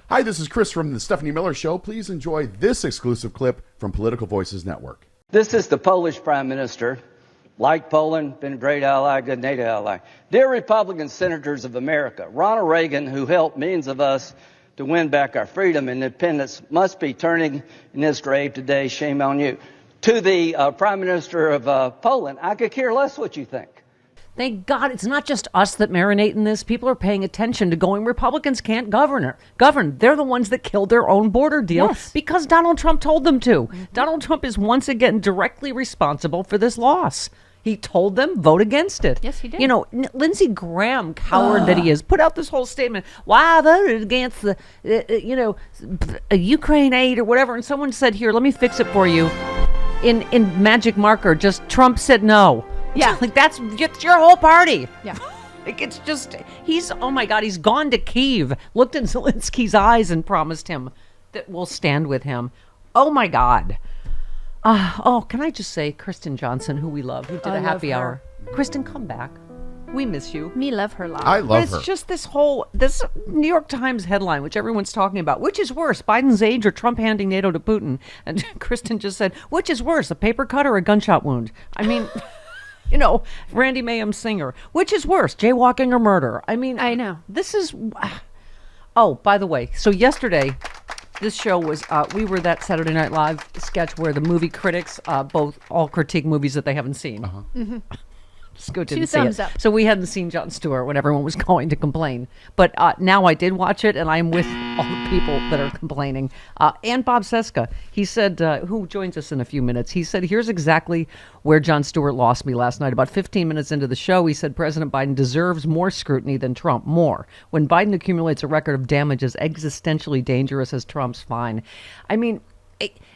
Hi, this is Chris from the Stephanie Miller Show. Please enjoy this exclusive clip from Political Voices Network. This is the Polish Prime Minister. Like Poland, been a great ally, good NATO ally. Dear Republican senators of America, Ronald Reagan, who helped millions of us to win back our freedom and independence, must be turning in his grave today. Shame on you. To the Prime Minister of Poland, I could care less what you think. Thank God it's not just us that marinate in this. People are paying attention to going, Republicans can't govern. They're the ones that killed their own border deal because Donald Trump told them to. Mm-hmm. Donald Trump is once again directly responsible for this loss. He told them, vote against it. Yes, he did. You know, Lindsey Graham, coward that he is, put out this whole statement. Why I voted against the, Ukraine aid or whatever. And someone said, here, let me fix it for you. In magic marker, just Trump said no. Yeah. Like, it's your whole party. Yeah. Like, it's just, oh my God, he's gone to Kyiv, looked in Zelensky's eyes and promised him that we'll stand with him. Oh my God. Can I just say, Kristen Johnson, who we love, who did a happy hour. Kristen, come back. We miss you. Me love her lot. I love But her. it's just this New York Times headline, which everyone's talking about. Which is worse, Biden's age or Trump handing NATO to Putin? And Kristen just said, which is worse, a paper cut or a gunshot wound? I mean... Randy Mayhem singer. Which is worse, jaywalking or murder? I mean, I know. This is... Oh, by the way, so yesterday, this show was... we were that Saturday Night Live sketch where the movie critics all critique movies that they haven't seen. Uh-huh. Mm-hmm. Scoot didn't see thumbs it. up. So we hadn't seen Jon Stewart when everyone was going to complain. But now I did watch it, and I'm with all the people that are complaining. And Bob Seska, he said, who joins us in a few minutes, he said, here's exactly where Jon Stewart lost me last night. About 15 minutes into the show, he said President Biden deserves more scrutiny than Trump, more. When Biden accumulates a record of damage as existentially dangerous as Trump's, fine. I mean...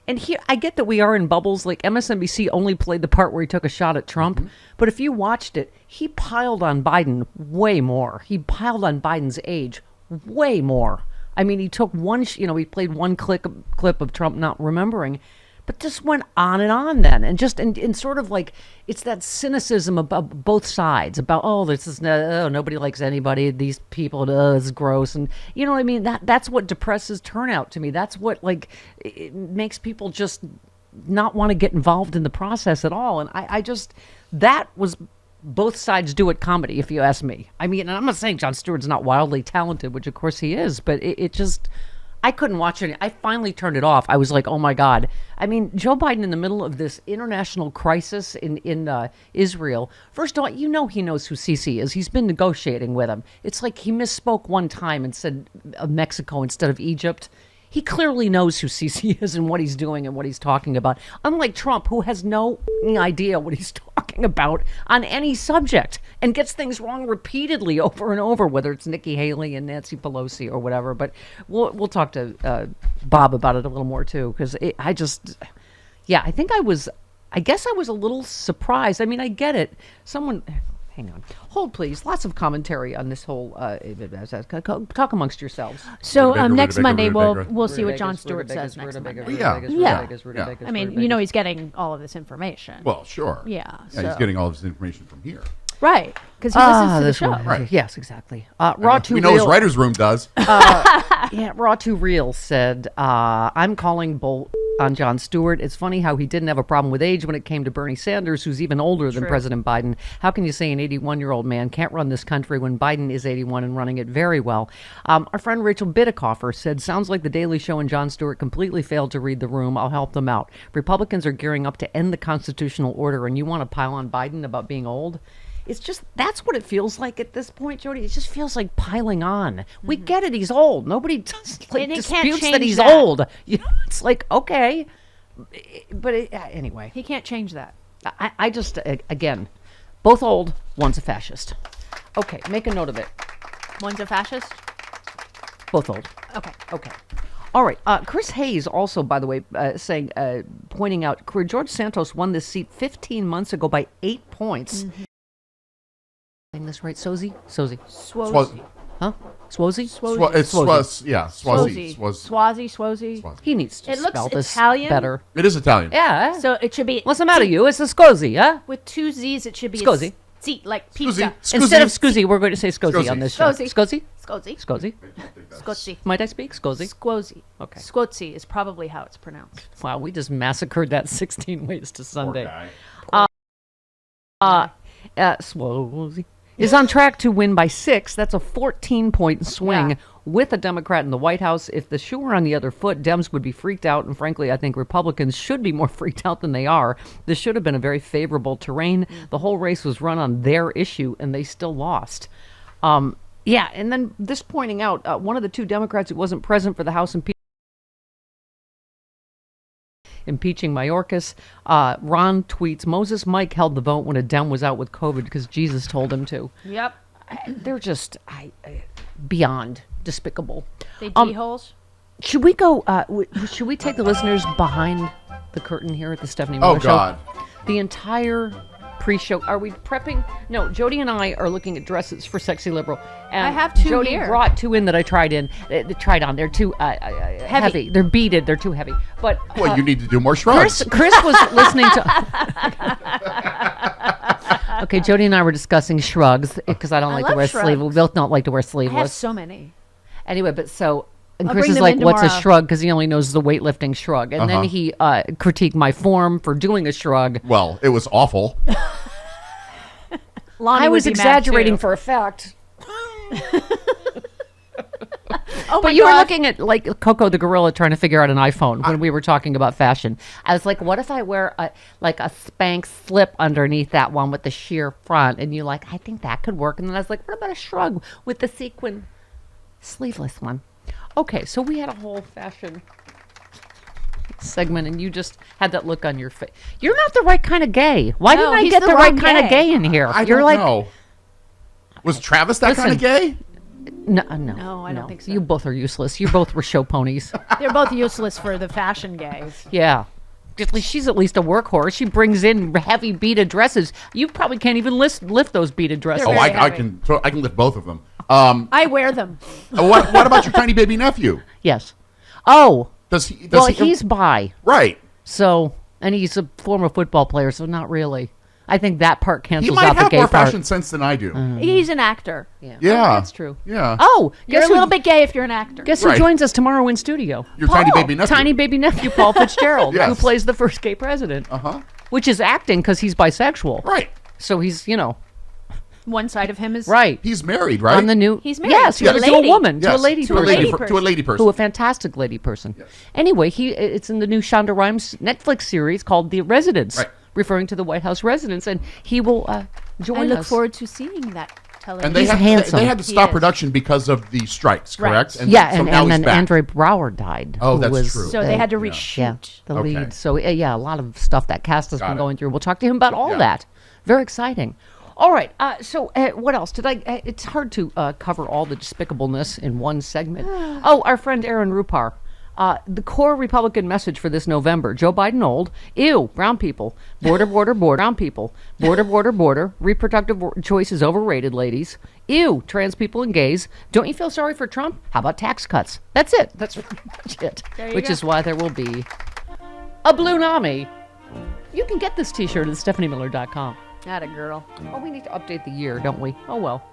And here, I get that we are in bubbles. Like MSNBC only played the part where he took a shot at Trump. Mm-hmm. But if you watched it, he piled on Biden way more. He piled on Biden's age way more. I mean, he took he played one clip of Trump not remembering, but just went on and on then. And just, and sort of like, it's that cynicism about both sides, about, nobody likes anybody, these people, it's gross. And you know what I mean? That's what depresses turnout to me. That's what, like, it makes people just not want to get involved in the process at all. And I just, that was both sides do it comedy, if you ask me. I mean, and I'm not saying Jon Stewart's not wildly talented, which of course he is, but it just... I couldn't watch it. I finally turned it off. I was like, oh my God. I mean, Joe Biden in the middle of this international crisis in Israel. First of all, he knows who Sisi is. He's been negotiating with him. It's like he misspoke one time and said Mexico instead of Egypt. He clearly knows who Sisi is and what he's doing and what he's talking about. Unlike Trump, who has no idea what he's talking about on any subject and gets things wrong repeatedly over and over, whether it's Nikki Haley and Nancy Pelosi or whatever. But we'll talk to Bob about it a little more too, because I guess I was a little surprised. I mean, I get it. Hang on. Hold, please. Lots of commentary on this whole... talk amongst yourselves. So next Monday, we'll see what Jon Stewart says next Monday. Yeah. I mean, he's getting all of this information. Well, sure. Yeah. He's getting all of this information from here. Right. Because he listens to the show. Right. Yes, exactly. Raw Too We know Real, his writer's room does. Raw Too Real said, I'm calling bull on Jon Stewart. It's funny how he didn't have a problem with age when it came to Bernie Sanders, who's even older than President Biden. How can you say an 81-year-old man can't run this country when Biden is 81 and running it very well? Our friend Rachel Bidikofer said, sounds like The Daily Show and Jon Stewart completely failed to read the room. I'll help them out. Republicans are gearing up to end the constitutional order, and you want to pile on Biden about being old? It's just, that's what it feels like at this point, Jody. It just feels like piling on. Mm-hmm. We get it. He's old. Nobody disputes that he's old. It's like, okay. But anyway. He can't change that. I just, again, both old, one's a fascist. Okay, make a note of it. One's a fascist? Both old. Okay. All right. Chris Hayes also, by the way, pointing out, George Santos won this seat 15 months ago by 8 points. Mm-hmm. Saying this right? Swazi? Huh? Swazi? It's Swazi. He needs to spell this Italian? better. It is Italian. Yeah. So it should be... What's the matter, you? It's a Scosi, huh? With two Z's, it should be... Scosi. Scuzzi, like pizza. Instead of Scuzzi, we're going to say Scuzzi on this show. Scuzzi. Scuzzi? Scuzzi. Scuzzi? Scuzzi. Might I speak? Scuzzi? Squozzi. Okay. Squozzi is probably how it's pronounced. Wow, we just massacred that 16 ways to Sunday. Swolsey is on track to win by 6. That's a 14-point swing Yeah. with a Democrat in the White House. If the shoe were on the other foot, Dems would be freaked out. And frankly, I think Republicans should be more freaked out than they are. This should have been a very favorable terrain. The whole race was run on their issue, and they still lost. Yeah, and then this pointing out, one of the 2 Democrats who wasn't present for the House impeaching Mayorkas. Ron tweets, Moses Mike held the vote when a Dem was out with COVID because Jesus told him to. Yep. They're just beyond despicable. They d-holes. Should we go, should we take the listeners behind the curtain here at the Stephanie Miller Show? Oh, God. The entire pre-show. Are we prepping? No, Jody and I are looking at dresses for Sexy Liberal. And I have 2 Jody here. brought 2 in that I tried on. They're too heavy. They're beaded. They're too heavy. But Well, you need to do more shrugs. Chris was listening to. Okay, Jody and I were discussing shrugs because I don't like to love wear shrugs. sleeveless. We both don't like to wear I have sleeveless. so many. Anyway, but so. And I'll Chris bring is them like, in what's a tomorrow." shrug? Because he only knows the weightlifting shrug. And then he critiqued my form for doing a shrug. Well, it was awful. Lonnie I would was be mad, exaggerating too. for effect. Oh But my you were God. looking at like Coco the gorilla trying to figure out an iPhone when we were talking about fashion. I was like, what if I wear a Spanx slip underneath that one with the sheer front? And you're like, I think that could work. And then I was like, what about a shrug with the sequin sleeveless one? Okay, so we had a whole fashion segment and you just had that look on your face. You're not the right kind of gay. Why No, didn't I he's get the the right wrong kind of gay. gay in here? I You're don't like, know. Was Travis that kind of gay? No, No, I don't think so. You both are useless. You both were show ponies. They're both useless for the fashion gays. Yeah. She's at least a workhorse. She brings in heavy beaded dresses. You probably can't even lift those beaded dresses. They're Oh, very I heavy. can lift both of them. I wear them. What about your tiny baby nephew? Yes. Oh. Does he? He's bi. Right. So, and he's a former football player, so not really. I think that part He cancels might out the have gay more part. fashion sense than I do. He's an actor. Yeah. Yeah. Oh, that's true. Yeah. Oh, You're guess a little bit gay if you're an actor. Guess Right. who joins us tomorrow in studio? Your tiny baby nephew. Tiny baby nephew Paul Fitzgerald, Yes. who plays the first gay president. Which is acting because he's bisexual. Right. So he's, One side of him is right. He's married, right? On the new. He's married Yes, to a to a lady. woman, to Yes, a lady to a person. lady, person. to a lady person. Who a fantastic lady person. Anyway, it's in the new Shonda Rhimes Netflix series called The Residents, Right. referring to the White House residents, and he will join I look us. forward to seeing that television. And they He's had, handsome. they had to He stop is. production because of the strikes, Right. correct? So now and he's then back. Andre Brower died. Oh, who that's was, true. So they had to Yeah, reshoot. the Okay. lead. So yeah, a lot of stuff that cast has Got been it. going through. We'll talk to him about all Yeah. that. Very exciting. All right. So what else did I? It's hard to cover all the despicableness in one segment. Oh, our friend Aaron Rupar. The core Republican message for this November: Joe Biden old, ew, brown people, border, border, border, brown people, border, border, border, reproductive choice is overrated, ladies. Ew, trans people and gays. Don't you feel sorry for Trump? How about tax cuts? That's it. That's pretty much it. There you Which go. is why there will be a Blue Nami. You can get this T-shirt at stephaniemiller.com. Not a girl. Oh, we need to update the year, don't we? Oh, well.